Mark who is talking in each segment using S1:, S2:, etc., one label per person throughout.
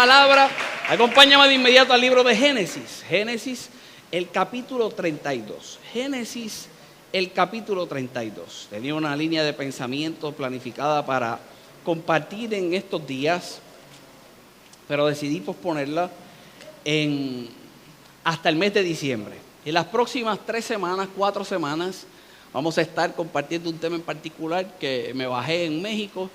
S1: palabra, acompáñame de inmediato al libro de Génesis. Génesis, el capítulo 32. Génesis, el capítulo 32. Tenía una línea de pensamiento planificada para compartir en estos días, pero decidí posponerla hasta el mes de diciembre. En las próximas 4 semanas, vamos a estar compartiendo un tema en particular que me bajé en México,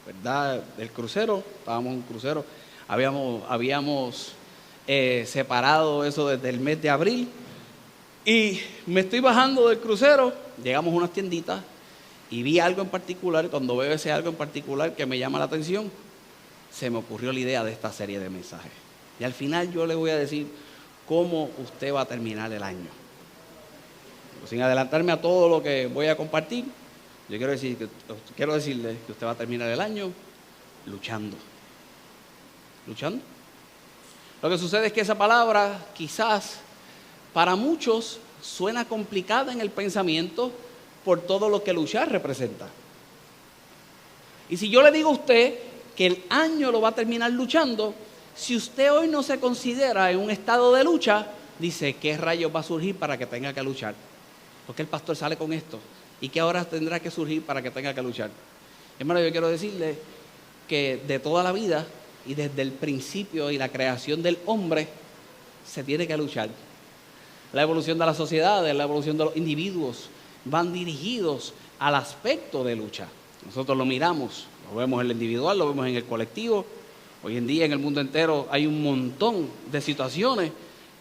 S1: ¿verdad? Del crucero, estábamos en un crucero, habíamos separado eso desde el mes de abril, y me estoy bajando del crucero, llegamos a unas tienditas y vi algo en particular. Cuando veo ese algo en particular que me llama la atención, se me ocurrió la idea de esta serie de mensajes. Y al final yo le voy a decir cómo usted va a terminar el año. Sin adelantarme a todo lo que voy a compartir, yo quiero decirle que usted va a terminar el año luchando. ¿Luchando? Lo que sucede es que esa palabra quizás para muchos suena complicada en el pensamiento por todo lo que luchar representa. Y si yo le digo a usted que el año lo va a terminar luchando, si usted hoy no se considera en un estado de lucha, dice, ¿qué rayos va a surgir para que tenga que luchar? Porque el pastor sale con esto. ¿Y qué horas tendrá que surgir para que tenga que luchar? Hermano, yo quiero decirle que de toda la vida y desde el principio y la creación del hombre se tiene que luchar. La evolución de la sociedad, la evolución de los individuos van dirigidos al aspecto de lucha. Nosotros lo miramos, lo vemos en el individual, lo vemos en el colectivo. Hoy en día en el mundo entero hay un montón de situaciones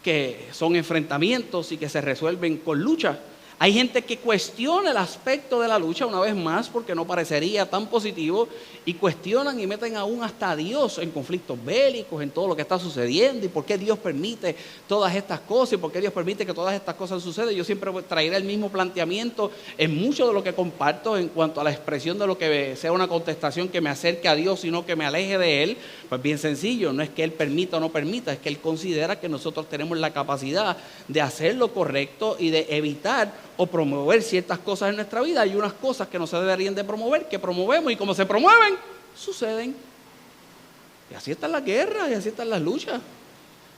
S1: que son enfrentamientos y que se resuelven con lucha. Hay gente que cuestiona el aspecto de la lucha una vez más porque no parecería tan positivo, y cuestionan y meten aún hasta a Dios en conflictos bélicos, en todo lo que está sucediendo y por qué Dios permite todas estas cosas y por qué Dios permite que todas estas cosas sucedan. Yo siempre traeré el mismo planteamiento en mucho de lo que comparto en cuanto a la expresión de lo que sea una contestación que me acerque a Dios, sino que me aleje de Él. Pues bien sencillo, no es que Él permita o no permita, es que Él considera que nosotros tenemos la capacidad de hacer lo correcto y de evitar o promover ciertas cosas en nuestra vida. Hay unas cosas que no se deberían de promover, que promovemos, y como se promueven, suceden. Y así están las guerras, y así están las luchas.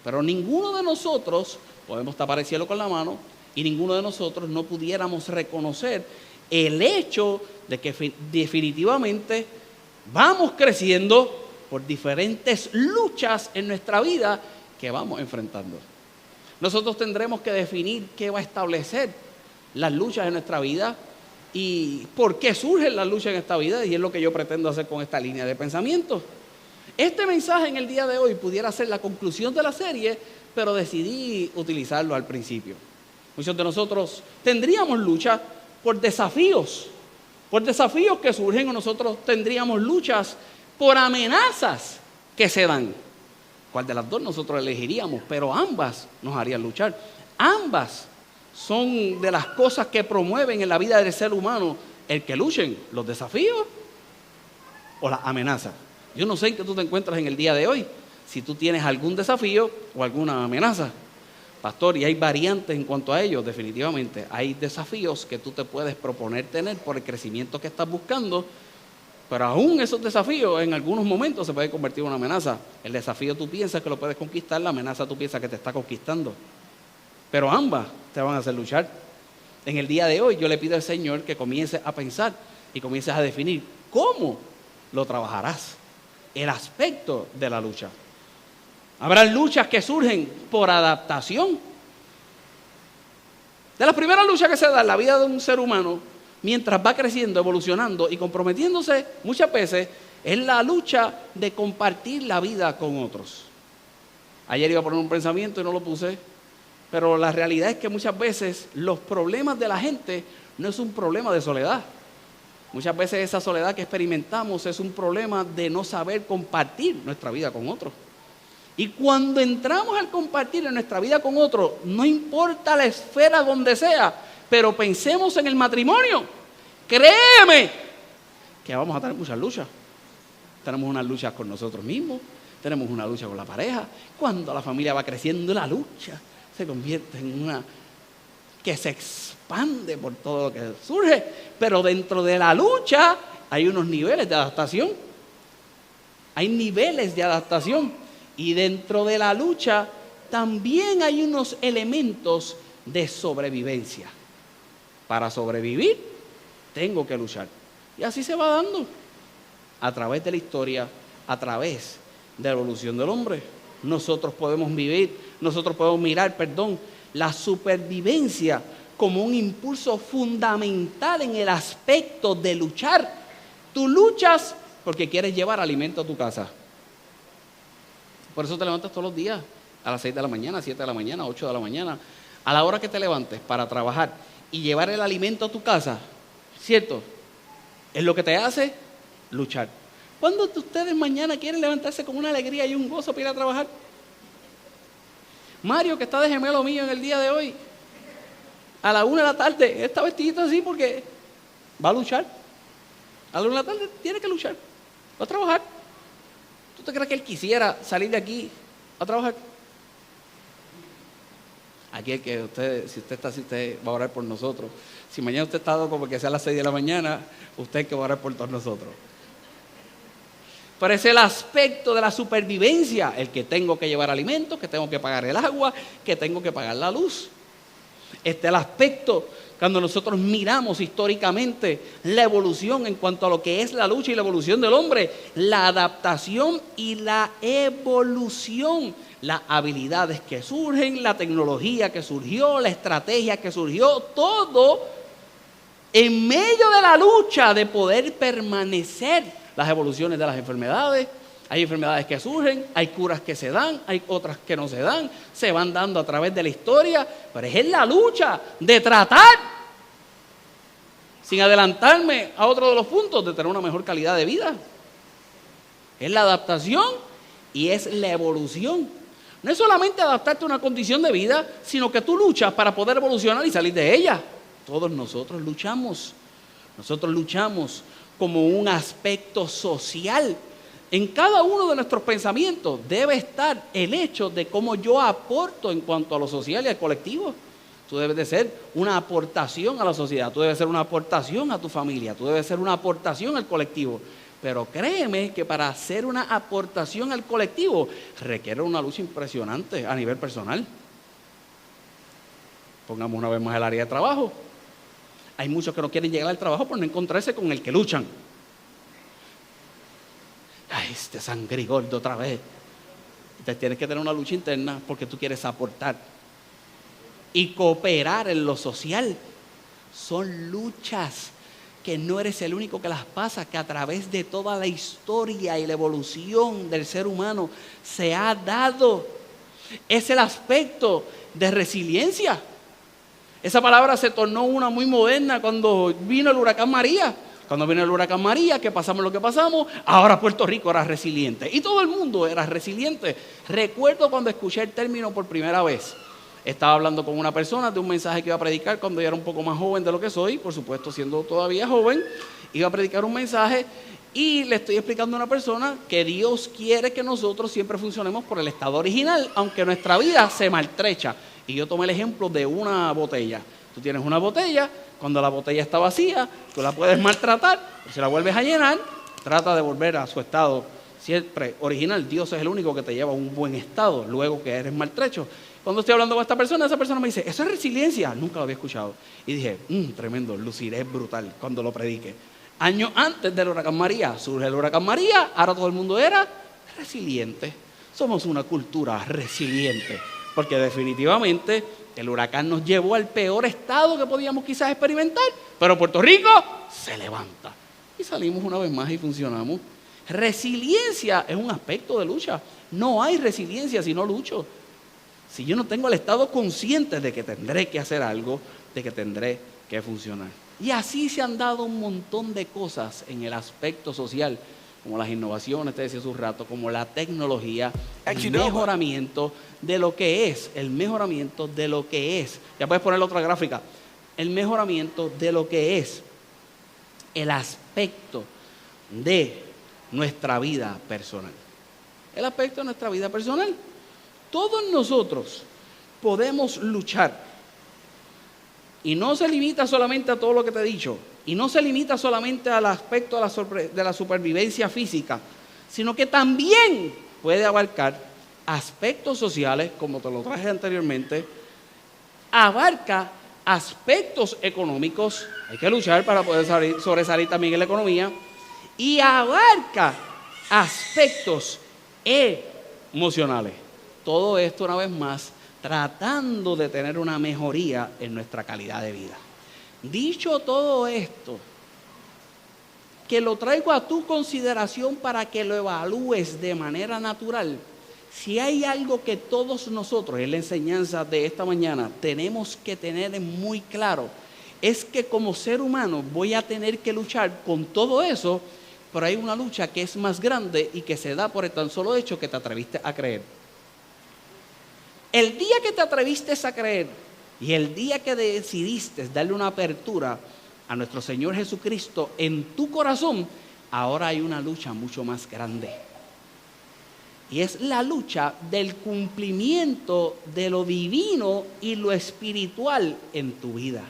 S1: Pero ninguno de nosotros podemos tapar el cielo con la mano, y ninguno de nosotros no pudiéramos reconocer el hecho de que definitivamente vamos creciendo por diferentes luchas en nuestra vida que vamos enfrentando. Nosotros tendremos que definir qué va a establecer las luchas en nuestra vida y por qué surgen las luchas en esta vida, y es lo que yo pretendo hacer con esta línea de pensamiento. Este mensaje en el día de hoy pudiera ser la conclusión de la serie, pero decidí utilizarlo al principio. Muchos de nosotros tendríamos lucha por desafíos que surgen, o nosotros tendríamos luchas por amenazas que se dan. ¿Cuál de las dos nosotros elegiríamos? Pero ambas nos harían luchar. Ambas son de las cosas que promueven en la vida del ser humano el que luchen, los desafíos o las amenazas. Yo no sé en qué tú te encuentras en el día de hoy, si tú tienes algún desafío o alguna amenaza. Pastor, y hay variantes en cuanto a ellos, definitivamente. Hay desafíos que tú te puedes proponer tener por el crecimiento que estás buscando, pero aún esos desafíos en algunos momentos se pueden convertir en una amenaza. El desafío tú piensas que lo puedes conquistar, la amenaza tú piensas que te está conquistando. Pero ambas te van a hacer luchar. En el día de hoy yo le pido al Señor que comiences a pensar y comiences a definir cómo lo trabajarás, el aspecto de la lucha. Habrá luchas que surgen por adaptación. De las primeras luchas que se dan en la vida de un ser humano, mientras va creciendo, evolucionando y comprometiéndose, muchas veces es la lucha de compartir la vida con otros. Ayer iba a poner un pensamiento y no lo puse, pero la realidad es que muchas veces los problemas de la gente no es un problema de soledad. Muchas veces esa soledad que experimentamos es un problema de no saber compartir nuestra vida con otros. Y cuando entramos al compartir en nuestra vida con otros, no importa la esfera donde sea, pero pensemos en el matrimonio, créeme que vamos a tener muchas luchas. Tenemos unas luchas con nosotros mismos, tenemos una lucha con la pareja. Cuando la familia va creciendo, la lucha se convierte en una que se expande por todo lo que surge, pero dentro de la lucha hay unos niveles de adaptación. Hay niveles de adaptación. Y dentro de la lucha también hay unos elementos de sobrevivencia. Para sobrevivir, tengo que luchar. Y así se va dando a través de la historia, a través de la evolución del hombre. Nosotros podemos mirar la supervivencia como un impulso fundamental en el aspecto de luchar. Tú luchas porque quieres llevar alimento a tu casa. Por eso te levantas todos los días, a las 6 de la mañana, 7 de la mañana, 8 de la mañana, a la hora que te levantes para trabajar y llevar el alimento a tu casa, ¿cierto? Es lo que te hace luchar. ¿Cuándo ustedes mañana quieren levantarse con una alegría y un gozo para ir a trabajar? Mario, que está de gemelo mío en el día de hoy, a la 1 de la tarde, está vestidito así porque va a luchar. A la 1 de la tarde tiene que luchar, va a trabajar. ¿Tú te crees que él quisiera salir de aquí a trabajar? Aquí es que si usted está así, usted va a orar por nosotros. Si mañana usted está como que sea a las 6 de la mañana, usted es que va a orar por todos nosotros. Pero es el aspecto de la supervivencia, el que tengo que llevar alimentos, que tengo que pagar el agua, que tengo que pagar la luz. Este es el aspecto cuando nosotros miramos históricamente la evolución en cuanto a lo que es la lucha y la evolución del hombre, la adaptación y la evolución, las habilidades que surgen, la tecnología que surgió, la estrategia que surgió, todo en medio de la lucha de poder permanecer. Las evoluciones de las enfermedades, hay enfermedades que surgen, hay curas que se dan, hay otras que no se dan, se van dando a través de la historia, pero es en la lucha de tratar, sin adelantarme a otro de los puntos, de tener una mejor calidad de vida. Es la adaptación y es la evolución. No es solamente adaptarte a una condición de vida, sino que tú luchas para poder evolucionar y salir de ella. Todos nosotros luchamos como un aspecto social. En cada uno de nuestros pensamientos debe estar el hecho de cómo yo aporto en cuanto a lo social y al colectivo. Tú debes de ser una aportación a la sociedad, tú debes ser una aportación a tu familia, tú debes ser una aportación al colectivo. Pero créeme que para hacer una aportación al colectivo requiere una lucha impresionante a nivel personal. Pongamos una vez más el área de trabajo. Hay muchos que no quieren llegar al trabajo por no encontrarse con el que luchan. Ay, este sangrigordo otra vez. Entonces tienes que tener una lucha interna porque tú quieres aportar y cooperar en lo social. Son luchas que no eres el único que las pasa, que a través de toda la historia y la evolución del ser humano se ha dado. Es el aspecto de resiliencia. Esa palabra se tornó una muy moderna cuando vino el huracán María. Cuando vino el huracán María, que pasamos lo que pasamos, ahora Puerto Rico era resiliente. Y todo el mundo era resiliente. Recuerdo cuando escuché el término por primera vez. Estaba hablando con una persona de un mensaje que iba a predicar cuando yo era un poco más joven de lo que soy, por supuesto siendo todavía joven. Iba a predicar un mensaje y le estoy explicando a una persona que Dios quiere que nosotros siempre funcionemos por el estado original, aunque nuestra vida se maltrecha. Y yo tomé el ejemplo de una botella. Tú tienes una botella, cuando la botella está vacía, tú la puedes maltratar, si la vuelves a llenar, trata de volver a su estado siempre original. Dios es el único que te lleva a un buen estado, luego que eres maltrecho. Cuando estoy hablando con esta persona me dice, ¿eso es resiliencia? Nunca lo había escuchado. Y dije, tremendo, luciré brutal cuando lo predique. Años antes del huracán María, surge el huracán María, ahora todo el mundo era resiliente. Somos una cultura resiliente. Porque definitivamente el huracán nos llevó al peor estado que podíamos quizás experimentar, pero Puerto Rico se levanta. Y salimos una vez más y funcionamos. Resiliencia es un aspecto de lucha. No hay resiliencia si no lucho. Si yo no tengo el estado consciente de que tendré que hacer algo, de que tendré que funcionar. Y así se han dado un montón de cosas en el aspecto social, como las innovaciones, te decía hace un rato, como la tecnología, el mejoramiento de lo que es, Ya puedes poner la otra gráfica. El mejoramiento de lo que es el aspecto de nuestra vida personal. El aspecto de nuestra vida personal. Todos nosotros podemos luchar. Y no se limita solamente a todo lo que te he dicho. Y no se limita solamente al aspecto de la supervivencia física, sino que también puede abarcar aspectos sociales, como te lo traje anteriormente, abarca aspectos económicos, hay que luchar para poder sobresalir también en la economía, y abarca aspectos emocionales. Todo esto, una vez más, tratando de tener una mejoría en nuestra calidad de vida. Dicho todo esto, que lo traigo a tu consideración para que lo evalúes de manera natural, si hay algo que todos nosotros en la enseñanza de esta mañana tenemos que tener muy claro, es que como ser humano voy a tener que luchar con todo eso, pero hay una lucha que es más grande y que se da por el tan solo hecho que te atreviste a creer. El día que te atreviste a creer y el día que decidiste darle una apertura a nuestro Señor Jesucristo en tu corazón, ahora hay una lucha mucho más grande. Y es la lucha del cumplimiento de lo divino y lo espiritual en tu vida.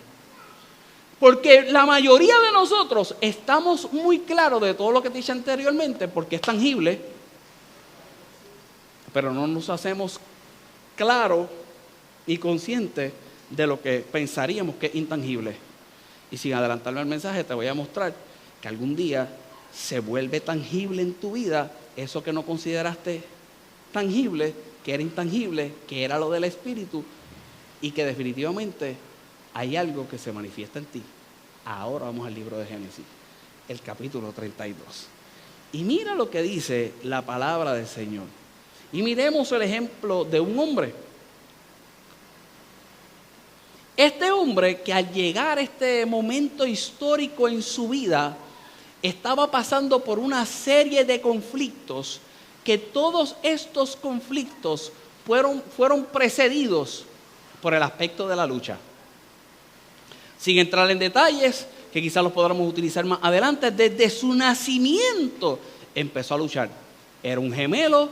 S1: Porque la mayoría de nosotros estamos muy claros de todo lo que te dije anteriormente, porque es tangible, pero no nos hacemos claros y conscientes de lo que pensaríamos que es intangible. Y sin adelantarme al mensaje, te voy a mostrar que algún día se vuelve tangible en tu vida eso que no consideraste tangible, que era intangible, que era lo del espíritu, y que definitivamente hay algo que se manifiesta en ti. Ahora vamos al libro de Génesis, el capítulo 32. Y mira lo que dice la palabra del Señor. Y miremos el ejemplo de un hombre. Este hombre que al llegar a este momento histórico en su vida, estaba pasando por una serie de conflictos, que todos estos conflictos fueron precedidos por el aspecto de la lucha. Sin entrar en detalles, que quizás los podremos utilizar más adelante, desde su nacimiento empezó a luchar. Era un gemelo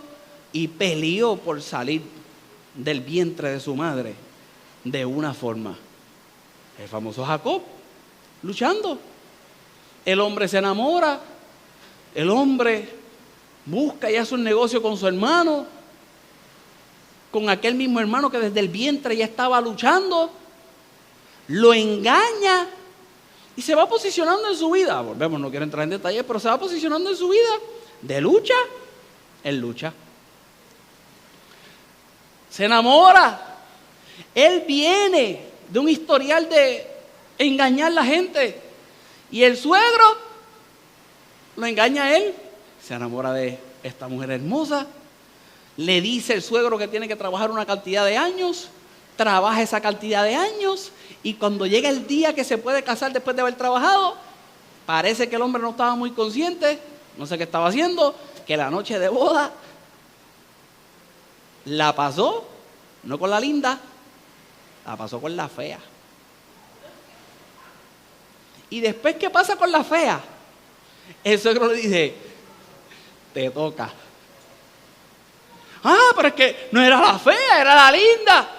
S1: y peleó por salir del vientre de su madre de una forma. El famoso Jacob, luchando. El hombre se enamora, el hombre busca y hace un negocio con su hermano, con aquel mismo hermano que desde el vientre ya estaba luchando, lo engaña y se va posicionando en su vida. Volvemos, no quiero entrar en detalles, pero se va posicionando en su vida de lucha en lucha. Se enamora, él viene de un historial de engañar a la gente, y el suegro lo engaña a él. Se enamora de esta mujer hermosa, le dice el suegro que tiene que trabajar una cantidad de años, trabaja esa cantidad de años, y cuando llega el día que se puede casar después de haber trabajado, parece que el hombre no estaba muy consciente, no sé qué estaba haciendo, que la noche de boda la pasó, no con la linda, la pasó con la fea. Y después que pasa con la fea, el suegro le dice: te toca. Ah, pero es que no era la fea, era la linda.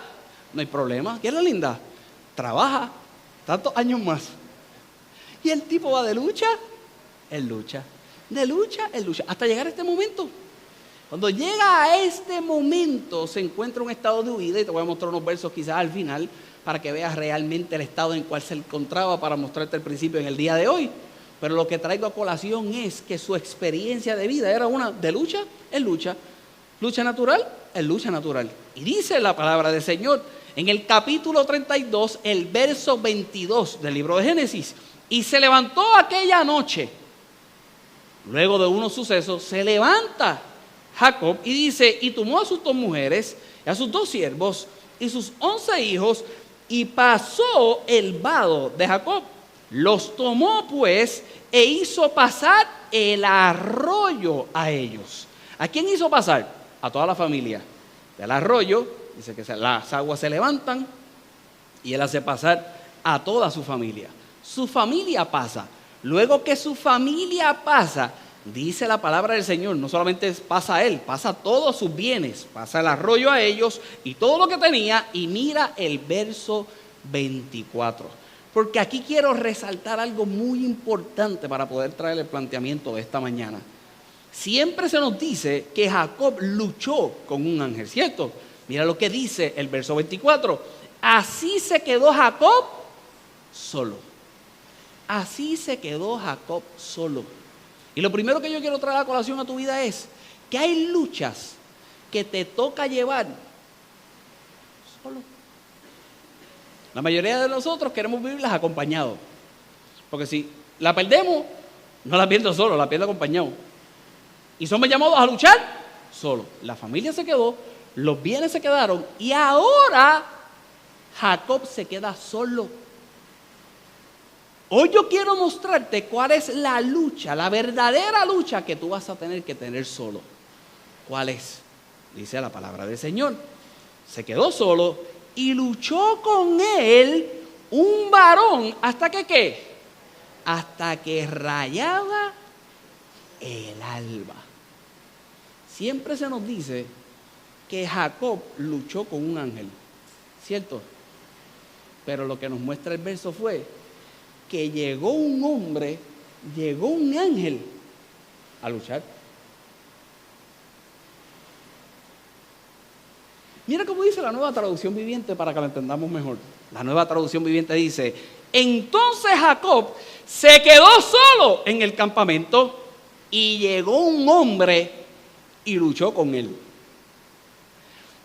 S1: No hay problema, ¿quién es la linda? Trabaja tantos años más. Y el tipo va de lucha en lucha, de lucha en lucha, hasta llegar a este momento. Cuando llega a este momento, se encuentra en un estado de huida, y te voy a mostrar unos versos quizás al final, para que veas realmente el estado en el cual se encontraba, para mostrarte el principio en el día de hoy. Pero lo que traigo a colación es que su experiencia de vida era una de lucha en lucha, lucha natural en lucha natural. Y dice la palabra del Señor en el capítulo 32, el verso 22 del libro de Génesis: y se levantó aquella noche, luego de unos sucesos, se levanta Jacob y dice: y tomó a sus 2 mujeres, y a sus 2 siervos, y sus 11 hijos, y pasó el vado de Jacob. Los tomó pues e hizo pasar el arroyo a ellos. ¿A quién hizo pasar? A toda la familia. Del arroyo, dice que las aguas se levantan y él hace pasar a toda su familia. Su familia pasa. Luego que su familia pasa, dice la palabra del Señor, no solamente pasa a él, pasa a todos sus bienes, pasa el arroyo a ellos y todo lo que tenía. Y mira el verso 24. Porque aquí quiero resaltar algo muy importante para poder traer el planteamiento de esta mañana. siempre se nos dice que Jacob luchó con un ángel, ¿cierto? Mira lo que dice el verso 24. Así se quedó Jacob solo. Así se quedó Jacob solo. Y lo primero que yo quiero traer a colación a tu vida es que hay luchas que te toca llevar solo. La mayoría de nosotros queremos vivirlas acompañados. Porque si la perdemos, no la pierdo solo, la pierdo acompañado. Y somos llamados a luchar solo. La familia se quedó, los bienes se quedaron y ahora Jacob se queda solo. Hoy yo quiero mostrarte cuál es la lucha, la verdadera lucha que tú vas a tener que tener solo. ¿Cuál es? Dice la palabra del Señor. Se quedó solo y luchó con él un varón. ¿Hasta que qué? Hasta que rayaba el alba. Siempre se nos dice que Jacob luchó con un ángel, ¿cierto? Pero lo que nos muestra el verso fue que llegó un hombre, llegó un ángel a luchar. Mira cómo dice la Nueva Traducción Viviente para que lo entendamos mejor. La Nueva Traducción Viviente dice: entonces Jacob se quedó solo en el campamento y llegó un hombre y luchó con él.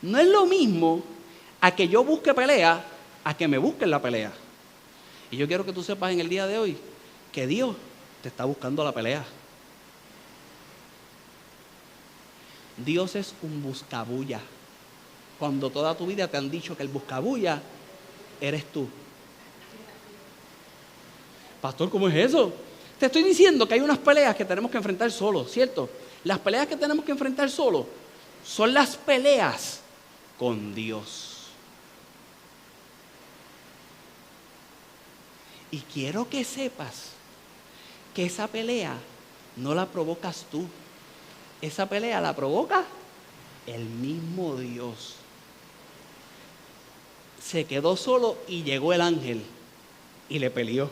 S1: No es lo mismo a que yo busque pelea, a que me busquen la pelea. Y yo quiero que tú sepas en el día de hoy que Dios te está buscando la pelea. Dios es un buscabulla. Cuando toda tu vida te han dicho que el buscabulla eres tú. Pastor, ¿cómo es eso? Te estoy diciendo que hay unas peleas que tenemos que enfrentar solos, ¿cierto? Las peleas que tenemos que enfrentar solos son las peleas con Dios. Y quiero que sepas que esa pelea no la provocas tú. Esa pelea la provoca el mismo Dios. Se quedó solo y llegó el ángel y le peleó.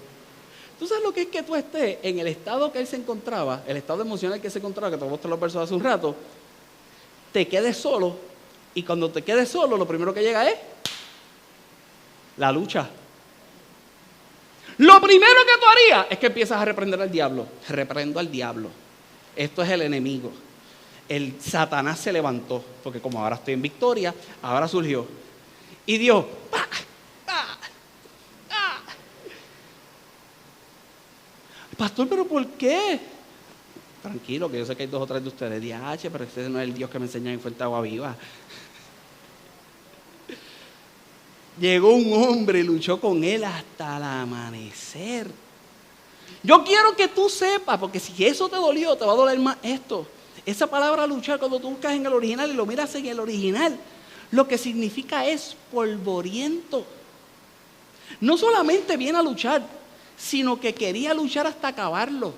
S1: ¿Tú sabes lo que es que tú estés en el estado que él se encontraba, el estado emocional que se encontraba, que te mostré los versos hace un rato, te quedes solo y cuando te quedes solo lo primero que llega es la lucha? Lo primero que tú harías es que empiezas a reprender al diablo. Reprendo al diablo. Esto es el enemigo. El Satanás se levantó, porque como ahora estoy en victoria, ahora surgió. Y Dios, ¡pah! ¡pah! ¡ah! Pastor, ¿pero por qué? Tranquilo, que yo sé que hay 2 o 3 de ustedes. DH, pero ese no es el Dios que me enseña en Fuente Agua Viva. Llegó un hombre y luchó con él hasta el amanecer. Yo quiero que tú sepas, porque si eso te dolió, te va a doler más esto. Esa palabra luchar, cuando tú buscas en el original y lo miras en el original, lo que significa es polvoriento. No solamente viene a luchar, sino que quería luchar hasta acabarlo.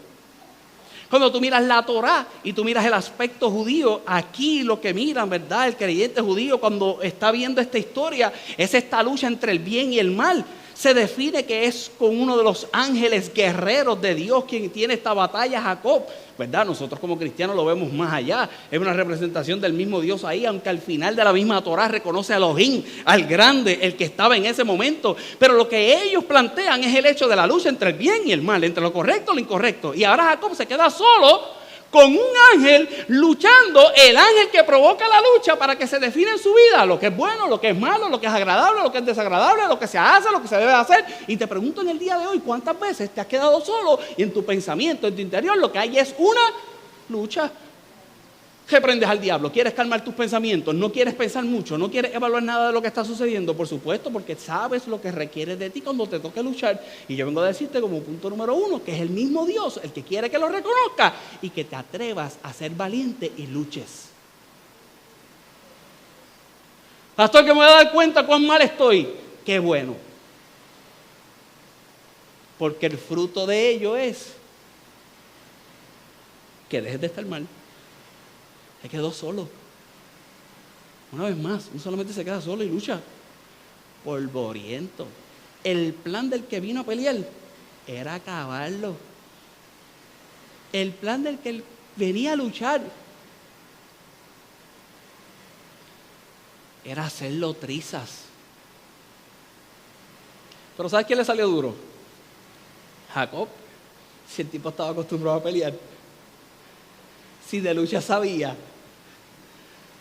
S1: Cuando tú miras la Torá y tú miras el aspecto judío, aquí lo que miran, ¿verdad? El creyente judío cuando está viendo esta historia es esta lucha entre el bien y el mal. Se define que es con uno de los ángeles guerreros de Dios quien tiene esta batalla, Jacob, ¿verdad? Nosotros como cristianos lo vemos más allá. Es una representación del mismo Dios ahí, aunque al final de la misma Torá reconoce a Elohim, al grande, el que estaba en ese momento. Pero lo que ellos plantean es el hecho de la lucha entre el bien y el mal, entre lo correcto y lo incorrecto. Y ahora Jacob se queda solo con un ángel luchando, el ángel que provoca la lucha para que se define en su vida lo que es bueno, lo que es malo, lo que es agradable, lo que es desagradable, lo que se hace, lo que se debe hacer. Y te pregunto en el día de hoy, ¿cuántas veces te has quedado solo y en tu pensamiento, en tu interior, lo que hay es una lucha? Reprendes al diablo, quieres calmar tus pensamientos, no quieres pensar mucho, no quieres evaluar nada de lo que está sucediendo, por supuesto, porque sabes lo que requiere de ti cuando te toque luchar. Y yo vengo a decirte como punto número 1, que es el mismo Dios el que quiere que lo reconozcas y que te atrevas a ser valiente y luches. Pastor, que me voy a dar cuenta cuán mal estoy. Qué bueno. Porque el fruto de ello es que dejes de estar mal. Se quedó solo. Una vez más, no solamente se queda solo y lucha. Polvoriento. El plan del que vino a pelear era acabarlo. El plan del que venía a luchar. Era hacerlo trizas. Pero ¿sabes quién le salió duro? Jacob. Si el tipo estaba acostumbrado a pelear, si de lucha sabía,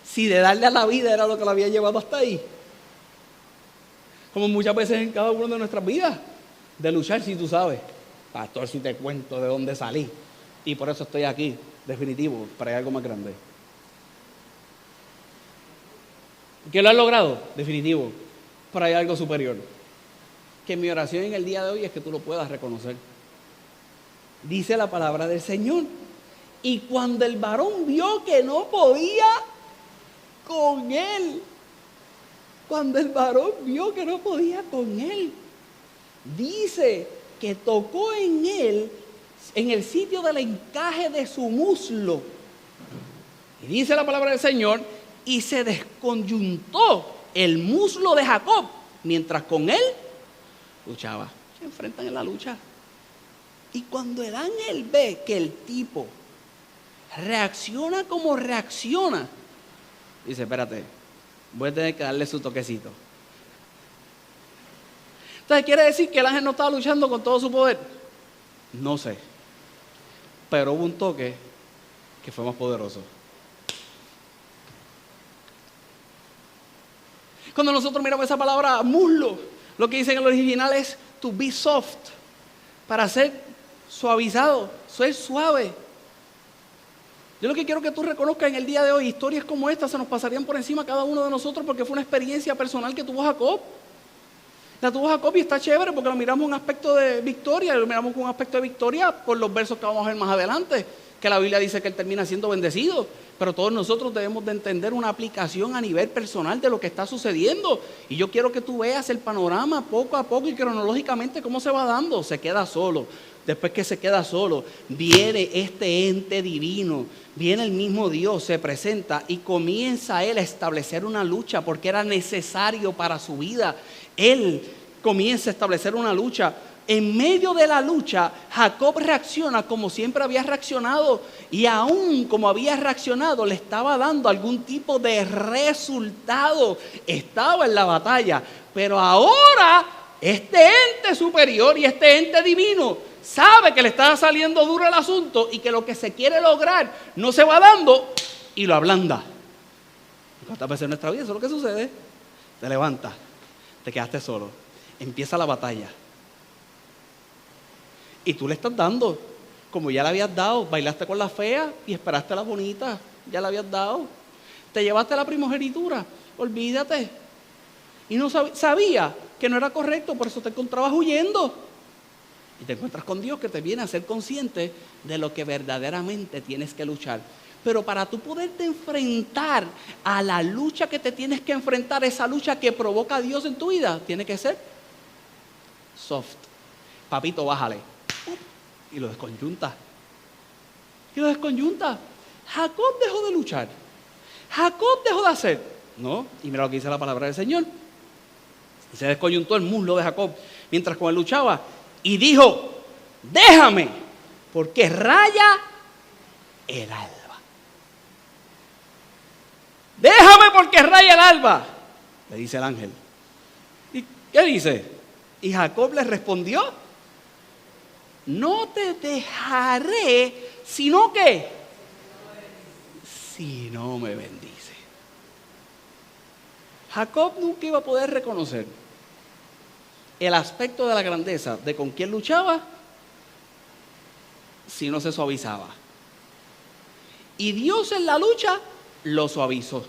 S1: si de darle a la vida era lo que lo había llevado hasta ahí. Como muchas veces en cada una de nuestras vidas, de luchar, si tú sabes. Pastor, si te cuento de dónde salí. Y por eso estoy aquí, definitivo, para algo más grande. ¿Qué lo has logrado? Definitivo, para algo superior. Que mi oración en el día de hoy es que tú lo puedas reconocer. Dice la palabra del Señor. Y cuando el varón vio que no podía con él, cuando el varón vio que no podía con él, dice que tocó en él, en el sitio del encaje de su muslo. Y dice la palabra del Señor, y se desconyuntó el muslo de Jacob, mientras con él luchaba. Se enfrentan en la lucha. Y cuando el ángel ve que el tipo reacciona como reacciona, dice, espérate, voy a tener que darle su toquecito. Entonces, ¿quiere decir que el ángel no estaba luchando con todo su poder? No sé. Pero hubo un toque que fue más poderoso. Cuando nosotros miramos esa palabra muslo, lo que dice en el original es to be soft, para ser suavizado, ser suave. Yo lo que quiero que tú reconozcas en el día de hoy, historias como esta se nos pasarían por encima a cada uno de nosotros porque fue una experiencia personal que tuvo Jacob. La tuvo Jacob y está chévere porque lo miramos en un aspecto de victoria, lo miramos con un aspecto de victoria por los versos que vamos a ver más adelante, que la Biblia dice que él termina siendo bendecido, pero todos nosotros debemos de entender una aplicación a nivel personal de lo que está sucediendo. Y yo quiero que tú veas el panorama poco a poco y cronológicamente cómo se va dando. Se queda solo. Después que se queda solo, viene este ente divino, viene el mismo Dios, se presenta y comienza él a establecer una lucha porque era necesario para su vida. Él comienza a establecer una lucha. En medio de la lucha, Jacob reacciona como siempre había reaccionado y aún como había reaccionado le estaba dando algún tipo de resultado. Estaba en la batalla, pero ahora este ente superior y este ente divino sabe que le está saliendo duro el asunto y que lo que se quiere lograr no se va dando y lo ablanda. ¿Cuántas veces en nuestra vida eso es lo que sucede? Te levantas, te quedaste solo, empieza la batalla. Y tú le estás dando, como ya le habías dado, bailaste con la fea y esperaste a la bonita, ya le habías dado. Te llevaste la primogenitura, olvídate. Y no sabía que no era correcto, por eso te encontrabas huyendo. Y te encuentras con Dios que te viene a ser consciente de lo que verdaderamente tienes que luchar. Pero para tú poderte enfrentar a la lucha que te tienes que enfrentar, esa lucha que provoca a Dios en tu vida, tiene que ser soft. Papito, bájale. Y lo desconyunta. Jacob dejó de luchar. Jacob dejó de hacer. No, y mira lo que dice la palabra del Señor. Se desconyuntó el muslo de Jacob mientras con él luchaba. Y dijo, déjame, porque raya el alba. Déjame porque raya el alba, le dice el ángel. ¿Y qué dice? Y Jacob le respondió, no te dejaré, sino que si no me bendice. Jacob nunca iba a poder reconocer el aspecto de la grandeza de con quién luchaba si no se suavizaba. Y Dios en la lucha lo suavizó.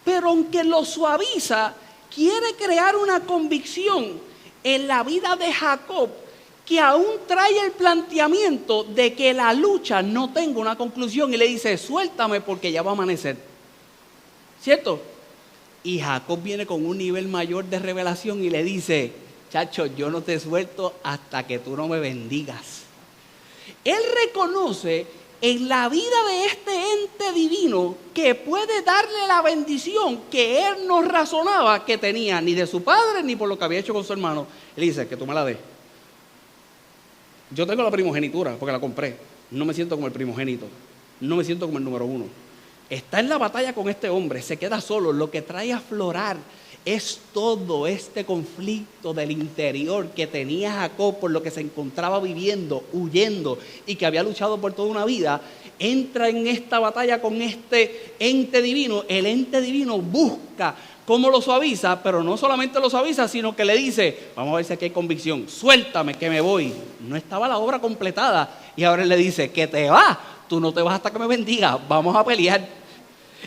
S1: Pero aunque lo suaviza, quiere crear una convicción en la vida de Jacob que aún trae el planteamiento de que la lucha no tenga una conclusión y le dice, suéltame porque ya va a amanecer. ¿Cierto? Y Jacob viene con un nivel mayor de revelación y le dice, chacho, yo no te suelto hasta que tú no me bendigas. Él reconoce en la vida de este ente divino que puede darle la bendición que él no razonaba que tenía ni de su padre ni por lo que había hecho con su hermano. Él dice, que tú me la des. Yo tengo la primogenitura porque la compré, no me siento como el primogénito, no me siento como el número uno. Está en la batalla con este hombre, se queda solo. Lo que trae a aflorar es todo este conflicto del interior que tenía Jacob, por lo que se encontraba viviendo, huyendo y que había luchado por toda una vida. Entra en esta batalla con este ente divino. El ente divino busca cómo lo suaviza, pero no solamente lo suaviza, sino que le dice, vamos a ver si aquí hay convicción, suéltame que me voy. No estaba la obra completada y ahora él le dice, que te vas, tú no te vas hasta que me bendiga, vamos a pelear.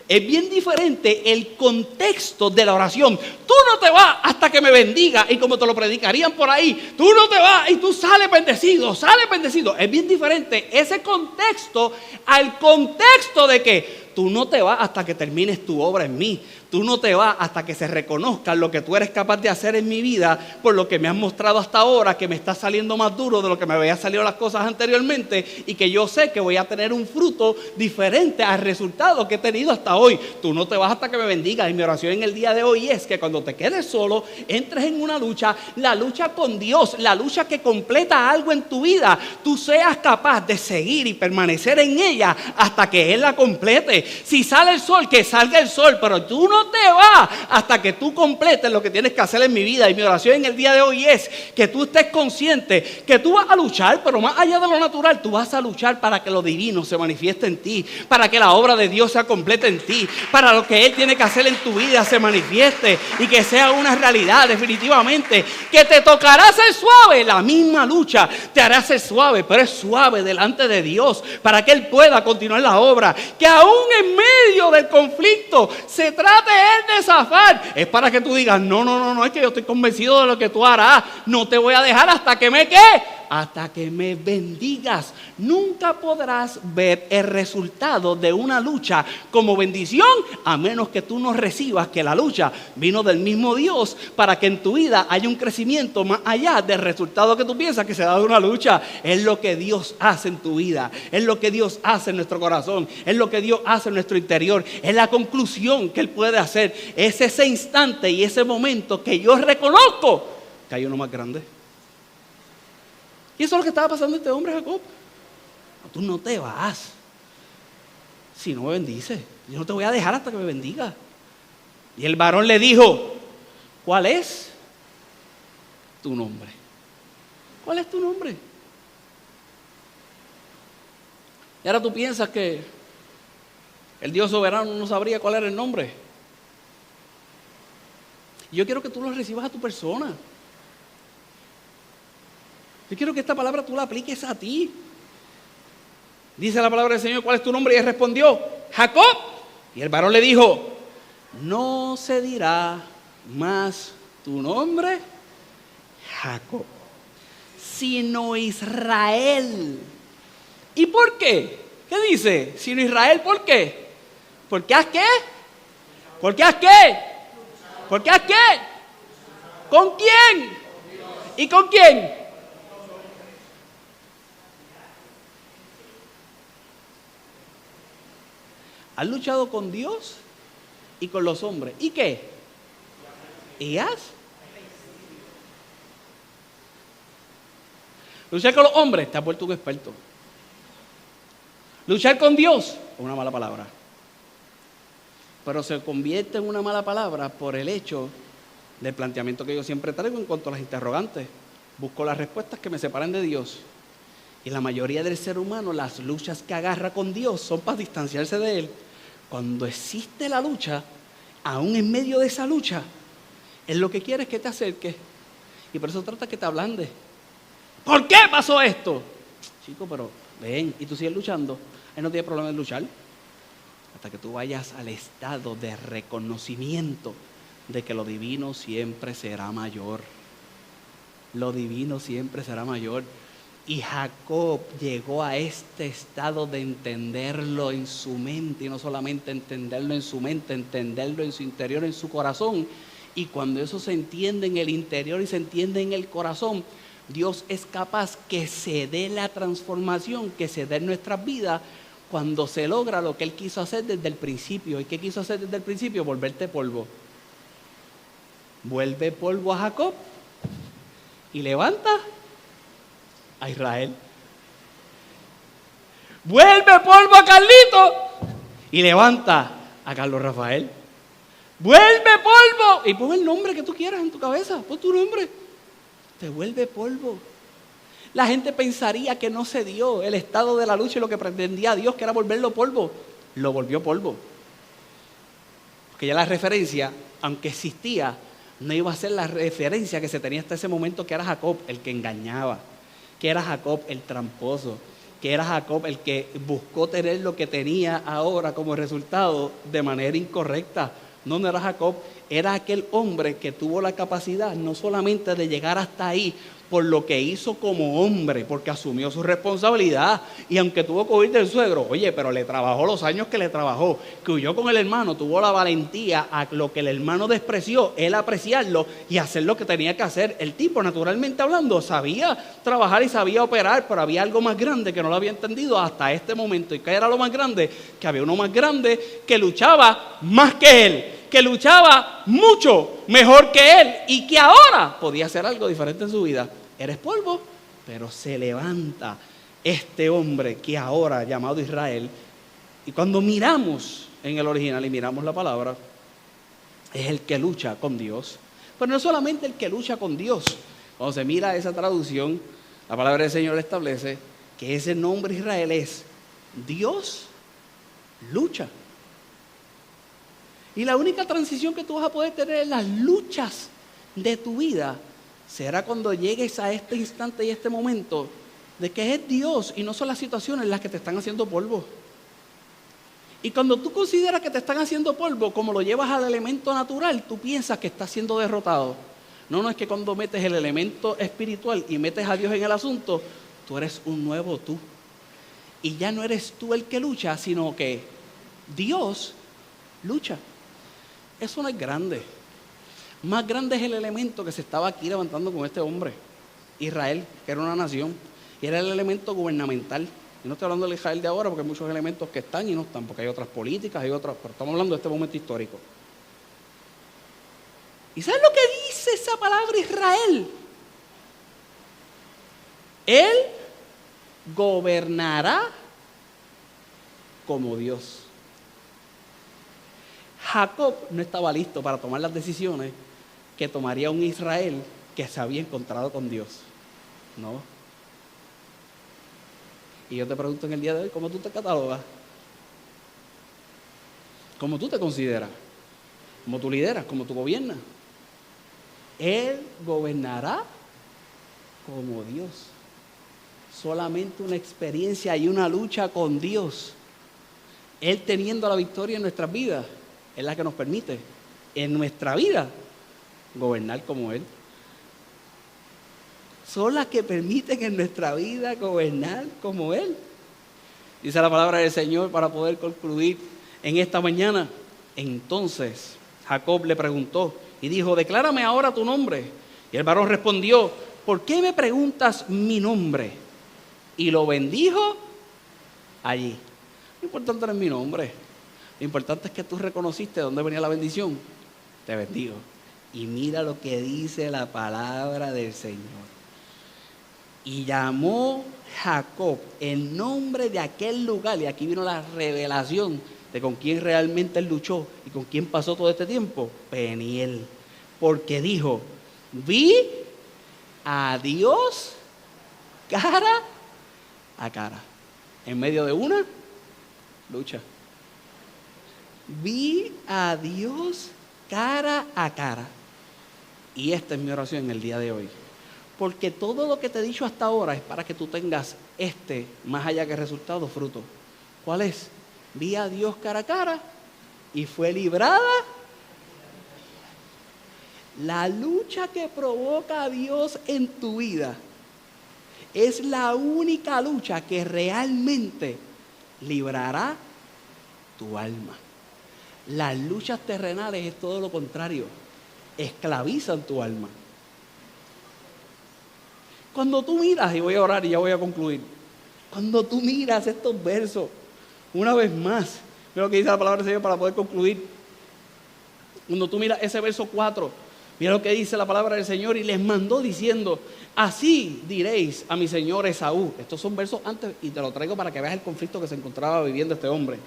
S1: Es bien diferente el contexto de la oración. Tú no te vas hasta que me bendiga, y como te lo predicarían por ahí, tú no te vas y tú sales bendecido, sales bendecido. Es bien diferente ese contexto al contexto de que tú no te vas hasta que termines tu obra en mí. Tú no te vas hasta que se reconozca lo que tú eres capaz de hacer en mi vida, por lo que me has mostrado hasta ahora, que me está saliendo más duro de lo que me habían salido las cosas anteriormente, y que yo sé que voy a tener un fruto diferente al resultado que he tenido hasta hoy. Tú no te vas hasta que me bendigas. Y mi oración en el día de hoy es que cuando te quedes solo, entres en una lucha, la lucha con Dios, la lucha que completa algo en tu vida, tú seas capaz de seguir y permanecer en ella hasta que Él la complete. Si sale el sol, que salga el sol, pero tú no te vas hasta que tú completes lo que tienes que hacer en mi vida. Y mi oración en el día de hoy es que tú estés consciente que tú vas a luchar, pero más allá de lo natural, tú vas a luchar para que lo divino se manifieste en ti, para que la obra de Dios sea completa en ti, para lo que Él tiene que hacer en tu vida se manifieste y que sea una realidad definitivamente. Que te tocará ser suave, la misma lucha te hará ser suave, pero es suave delante de Dios para que Él pueda continuar la obra. Que aún en medio del conflicto se trate Él de zafar, es para que tú digas, no, es que yo estoy convencido de lo que tú harás, no te voy a dejar hasta que me hasta que me bendigas. Nunca podrás ver el resultado de una lucha como bendición, a menos que tú no recibas que la lucha vino del mismo Dios, para que en tu vida haya un crecimiento más allá del resultado que tú piensas que se da de una lucha. Es lo que Dios hace en tu vida, es lo que Dios hace en nuestro corazón, es lo que Dios hace en nuestro interior, es la conclusión que Él puede hacer. Es ese instante y ese momento que yo reconozco que hay uno más grande. Y eso es lo que estaba pasando este hombre, Jacob. Tú no te vas si no me bendices. Yo no te voy a dejar hasta que me bendiga. Y el varón le dijo, ¿cuál es tu nombre? ¿Cuál es tu nombre? Y ahora tú piensas que el Dios soberano no sabría cuál era el nombre. Y yo quiero que tú lo recibas a tu persona. Yo quiero que esta palabra tú la apliques a ti. Dice la palabra del Señor, ¿cuál es tu nombre? Y él respondió, Jacob. Y el varón le dijo, no se dirá más tu nombre, Jacob, sino Israel. ¿Y por qué? ¿Qué dice? Sino Israel, ¿por qué? ¿Por qué has qué? ¿Por qué has qué? ¿Por qué has qué? ¿Con quién? ¿Y con quién? ¿Has luchado con Dios y con los hombres? ¿Y qué? ¿Y has? Luchar con los hombres te ha vuelto un experto. Luchar con Dios es una mala palabra. Pero se convierte en una mala palabra por el hecho del planteamiento que yo siempre traigo en cuanto a las interrogantes. Busco las respuestas que me separen de Dios. Y la mayoría del ser humano, las luchas que agarra con Dios son para distanciarse de Él. Cuando existe la lucha, aún en medio de esa lucha, Él lo que quiere es que te acerques. Y por eso trata que te ablande. ¿Por qué pasó esto? Chico, pero ven, y tú sigues luchando. Él no tiene problema en luchar. Hasta que tú vayas al estado de reconocimiento de que lo divino siempre será mayor. Lo divino siempre será mayor. Y Jacob llegó a este estado de entenderlo en su mente, y no solamente entenderlo en su mente, entenderlo en su interior, en su corazón. Y cuando eso se entiende en el interior y se entiende en el corazón, Dios es capaz que se dé la transformación, que se dé en nuestras vidas, cuando se logra lo que Él quiso hacer desde el principio. ¿Y qué quiso hacer desde el principio? Volverte polvo. Vuelve polvo a Jacob y levanta a Israel. Vuelve polvo a Carlito y levanta a Carlos Rafael. Vuelve polvo y pon el nombre que tú quieras en tu cabeza. Pon tu nombre. Te vuelve polvo. La gente pensaría que no se dio el estado de la lucha y lo que pretendía Dios, que era volverlo polvo. Lo volvió polvo. Porque ya la referencia, aunque existía, no iba a ser la referencia que se tenía hasta ese momento, que era Jacob el que engañaba, que era Jacob el tramposo, que era Jacob el que buscó tener lo que tenía ahora como resultado de manera incorrecta. No era Jacob, era aquel hombre que tuvo la capacidad no solamente de llegar hasta ahí por lo que hizo como hombre, porque asumió su responsabilidad, y aunque tuvo que huir del suegro, oye, pero le trabajó los años que le trabajó, que huyó con el hermano, tuvo la valentía a lo que el hermano despreció, él apreciarlo y hacer lo que tenía que hacer. El tipo, naturalmente hablando, sabía trabajar y sabía operar, pero había algo más grande que no lo había entendido hasta este momento. ¿Y qué era lo más grande? Que había uno más grande que luchaba más que él, que luchaba mucho mejor que él y que ahora podía hacer algo diferente en su vida. Eres polvo, pero se levanta este hombre que ahora llamado Israel. Y cuando miramos en el original y miramos la palabra, es el que lucha con Dios. Pero no solamente el que lucha con Dios. Cuando se mira esa traducción, la palabra del Señor establece que ese nombre Israel es Dios lucha. Y la única transición que tú vas a poder tener en las luchas de tu vida será cuando llegues a este instante y este momento de que es Dios y no son las situaciones las que te están haciendo polvo. Y cuando tú consideras que te están haciendo polvo, como lo llevas al elemento natural, tú piensas que estás siendo derrotado. No, es que cuando metes el elemento espiritual y metes a Dios en el asunto, tú eres un nuevo tú. Y ya no eres tú el que lucha, sino que Dios lucha. Eso no es grande. Más grande es el elemento que se estaba aquí levantando con este hombre, Israel, que era una nación, y era el elemento gubernamental. Y no estoy hablando del Israel de ahora, porque hay muchos elementos que están y no están, porque hay otras políticas, hay otras, pero estamos hablando de este momento histórico. ¿Y sabes lo que dice esa palabra Israel? Él gobernará como Dios. Jacob no estaba listo para tomar las decisiones que tomaría un Israel que se había encontrado con Dios. No. Y yo te pregunto en el día de hoy, ¿cómo tú te catalogas? ¿Cómo tú te consideras? ¿Cómo tú lideras? ¿Cómo tú gobiernas? Él gobernará como Dios. Solamente una experiencia y una lucha con Dios, Él teniendo la victoria en nuestras vidas, es la que nos permite en nuestra vida gobernar como Él. Son las que permiten en nuestra vida gobernar como Él. Dice la palabra del Señor para poder concluir en esta mañana. Entonces Jacob le preguntó y dijo: declárame ahora tu nombre. Y el varón respondió: ¿por qué me preguntas mi nombre? Y lo bendijo allí. Lo importante no es mi nombre. Lo importante es que tú reconociste de dónde venía la bendición. Te bendigo. Y mira lo que dice la palabra del Señor. Y llamó Jacob el nombre de aquel lugar. Y aquí vino la revelación de con quién realmente él luchó y con quién pasó todo este tiempo. Peniel. Porque dijo: vi a Dios cara a cara. En medio de una lucha. Vi a Dios cara a cara. Y esta es mi oración en el día de hoy. Porque todo lo que te he dicho hasta ahora es para que tú tengas más allá que resultado, fruto. ¿Cuál es? Vi a Dios cara a cara y fue librada. La lucha que provoca a Dios en tu vida es la única lucha que realmente librará tu alma. Las luchas terrenales es todo lo contrario, esclavizan tu alma. Cuando tú miras, y voy a orar y ya voy a concluir, cuando tú miras estos versos, una vez más, mira lo que dice la palabra del Señor para poder concluir. Cuando tú miras ese verso 4, Mira lo que dice la palabra del Señor, y les mandó diciendo: así diréis a mi señor Esaú. Estos son versos antes y te lo traigo para que veas el conflicto que se encontraba viviendo este hombre.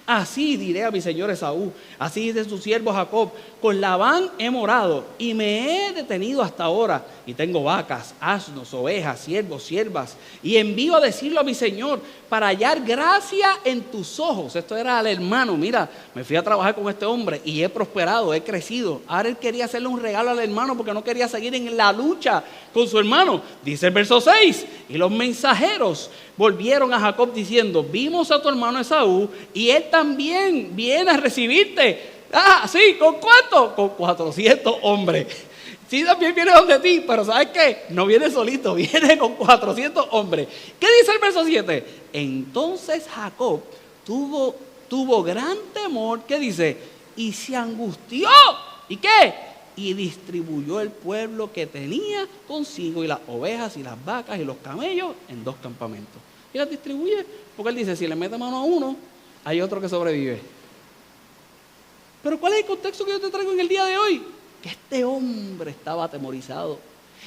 S1: Así diré a mi señor Esaú, así dice su siervo Jacob: con Labán he morado y me he detenido hasta ahora, y tengo vacas, asnos, ovejas, siervos, siervas, y envío a decirlo a mi señor para hallar gracia en tus ojos. Esto era al hermano: mira, me fui a trabajar con este hombre y he prosperado, he crecido. Ahora él quería hacerle un regalo al hermano porque no quería seguir en la lucha con su hermano. Dice el verso 6: y los mensajeros volvieron a Jacob diciendo: vimos a tu hermano Esaú y él también viene a recibirte. Ah, sí, ¿con cuánto? Con 400 hombres. Sí, también viene donde ti, pero ¿sabes qué? No viene solito, viene con 400 hombres. ¿Qué dice el verso 7? Entonces Jacob tuvo gran temor, ¿qué dice? Y se angustió. ¿Y qué? Y distribuyó el pueblo que tenía consigo, y las ovejas y las vacas y los camellos, en 2 campamentos. Y las distribuye, porque él dice: si le mete mano a uno, hay otro que sobrevive. Pero ¿cuál es el contexto que yo te traigo en el día de hoy? Que este hombre estaba atemorizado,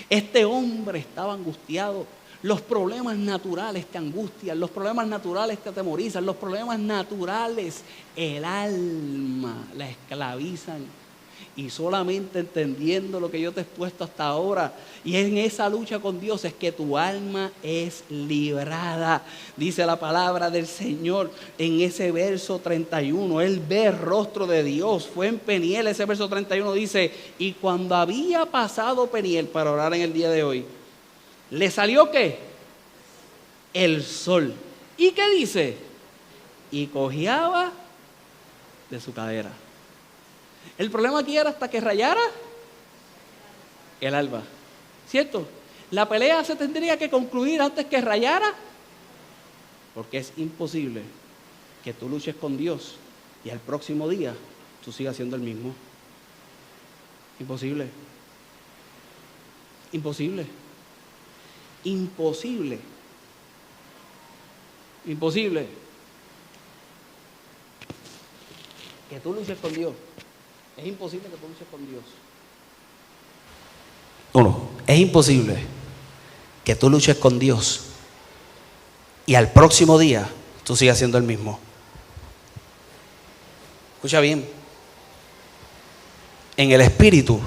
S1: este hombre estaba angustiado. Los problemas naturales te angustian, los problemas naturales te atemorizan, los problemas naturales el alma la esclavizan. Y solamente entendiendo lo que yo te he expuesto hasta ahora, y en esa lucha con Dios, es que tu alma es librada. Dice la palabra del Señor en ese verso 31. Él ve el rostro de Dios. Fue en Peniel, ese verso 31 dice: y cuando había pasado Peniel, para orar en el día de hoy, ¿le salió qué? El sol. ¿Y qué dice? Y cojeaba de su cadera. El problema aquí era hasta que rayara el alba, ¿cierto? La pelea se tendría que concluir antes que rayara, porque es imposible que tú luches con Dios y al próximo día tú sigas siendo el mismo. Imposible. Imposible. Imposible. Imposible que tú luches con Dios. Es imposible que tú luches con Dios. Es imposible que tú luches con Dios y al próximo día tú sigas siendo el mismo. Escucha bien. En el espíritu,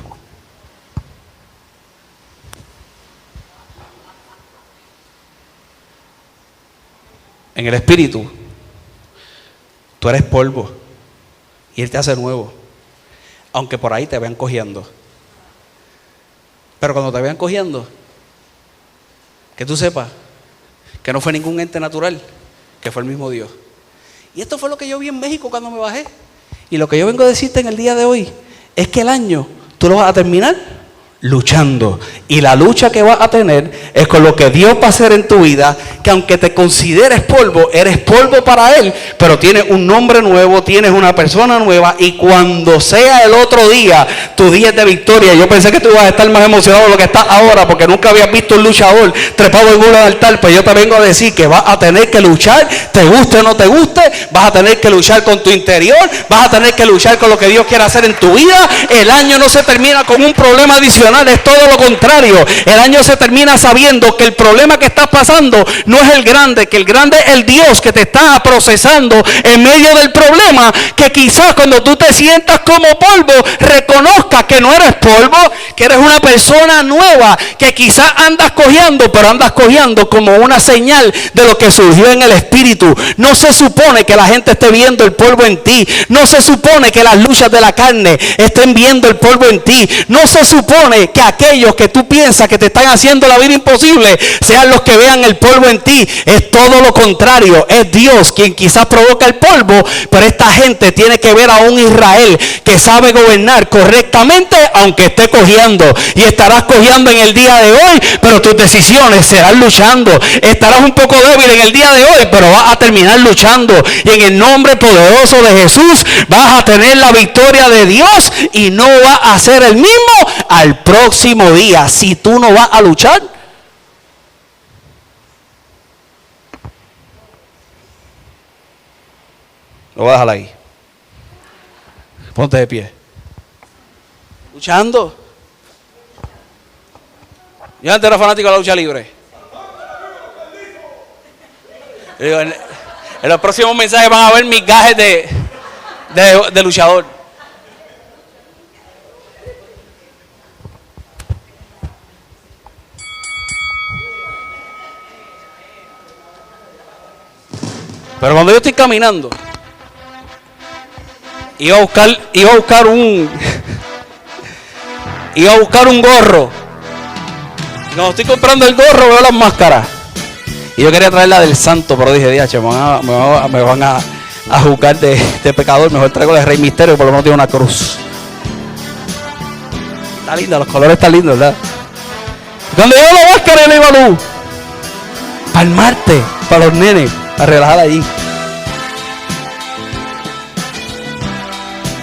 S1: tú eres polvo y Él te hace nuevo. Aunque por ahí te vean cojeando. Pero cuando te vean cojeando, que tú sepas que no fue ningún ente natural, que fue el mismo Dios. Y esto fue lo que yo vi en México cuando me bajé. Y lo que yo vengo a decirte en el día de hoy es que el año tú lo vas a terminar luchando. Y la lucha que vas a tener es con lo que Dios va a hacer en tu vida, que aunque te consideres polvo, eres polvo para Él, pero tienes un nombre nuevo, tienes una persona nueva, y cuando sea el otro día, tu día es de victoria. Yo pensé que tú ibas a estar más emocionado de lo que estás ahora, porque nunca habías visto un luchador trepado en un altar. Pues yo te vengo a decir que vas a tener que luchar, te guste o no te guste, vas a tener que luchar con tu interior, vas a tener que luchar con lo que Dios quiere hacer en tu vida. El año no se termina con un problema adicional, es todo lo contrario. El año se termina sabiendo que el problema que estás pasando no es el grande, que el grande es el Dios que te está procesando en medio del problema. Que quizás cuando tú te sientas como polvo, reconozcas que no eres polvo, que eres una persona nueva, que quizás andas cojeando, pero andas cojeando como una señal de lo que surgió en el espíritu. No se supone que la gente esté viendo el polvo en ti, no se supone que las luchas de la carne estén viendo el polvo en ti, no se supone que aquellos que tú piensas que te están haciendo la vida imposible sean los que vean el polvo en ti. Es todo lo contrario. Es Dios quien quizás provoca el polvo, pero esta gente tiene que ver a un Israel que sabe gobernar correctamente aunque esté cojeando. Y estarás cojeando en el día de hoy, pero tus decisiones serán luchando. Estarás un poco débil en el día de hoy, pero vas a terminar luchando. Y en el nombre poderoso de Jesús vas a tener la victoria de Dios, y no vas a ser el mismo al próximo día. Si tú no vas a luchar, lo voy a dejar ahí. Ponte de pie. Luchando. Yo antes era fanático de la lucha libre. Digo, en los próximos mensajes van a ver mis gajes de luchador. Pero cuando yo estoy caminando, iba a buscar un gorro. Y cuando estoy comprando el gorro veo las máscaras. Y yo quería traer la del santo, pero dije, diache, me van a juzgar de pecador. Mejor traigo la de Rey Misterio, por lo menos tiene una cruz. Está linda, los colores están lindos, ¿verdad? Cuando yo la máscara le iba a luz. Para el martes, para los nenes, para relajar allí.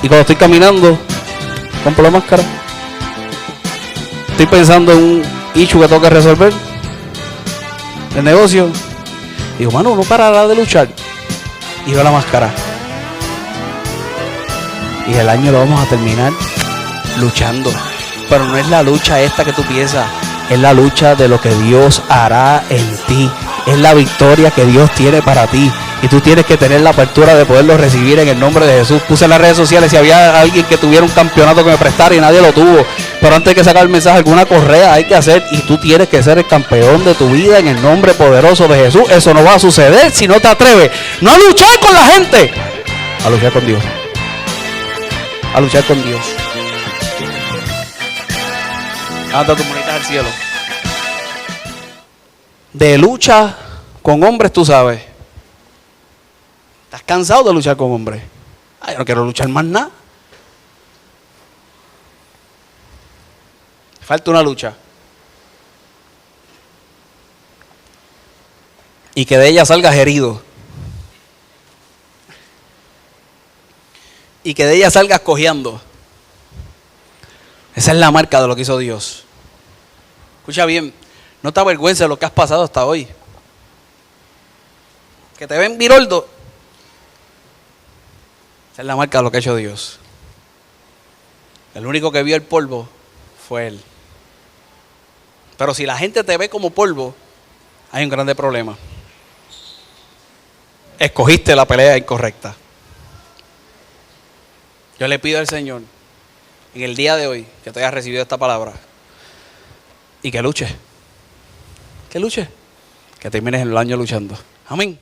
S1: Y cuando estoy caminando, compro la máscara. Estoy pensando en un issue que tengo que resolver. El negocio. Digo, mano, no parará de luchar. Y veo la máscara. Y el año lo vamos a terminar luchando. Pero no es la lucha esta que tú piensas. Es la lucha de lo que Dios hará en ti. Es la victoria que Dios tiene para ti. Y tú tienes que tener la apertura de poderlo recibir en el nombre de Jesús. Puse en las redes sociales si había alguien que tuviera un campeonato que me prestara y nadie lo tuvo. Pero antes de que sacar el mensaje, alguna correa hay que hacer. Y tú tienes que ser el campeón de tu vida en el nombre poderoso de Jesús. Eso no va a suceder si no te atreves. No a luchar con la gente. A luchar con Dios. A luchar con Dios. Anda tu manita al cielo. De lucha con hombres, tú sabes. ¿Estás cansado de luchar con hombres? Ay, yo no quiero luchar más nada. Falta una lucha. Y que de ella salgas herido. Y que de ella salgas cojeando. Esa es la marca de lo que hizo Dios. Escucha bien, no te avergüences de lo que has pasado hasta hoy. Que te ven viroldo. Esa es la marca de lo que ha hecho Dios. El único que vio el polvo fue Él. Pero si la gente te ve como polvo, hay un grande problema. Escogiste la pelea incorrecta. Yo le pido al Señor, en el día de hoy, que te hayas recibido esta palabra y que luches. Que luches. Que termines el año luchando. Amén.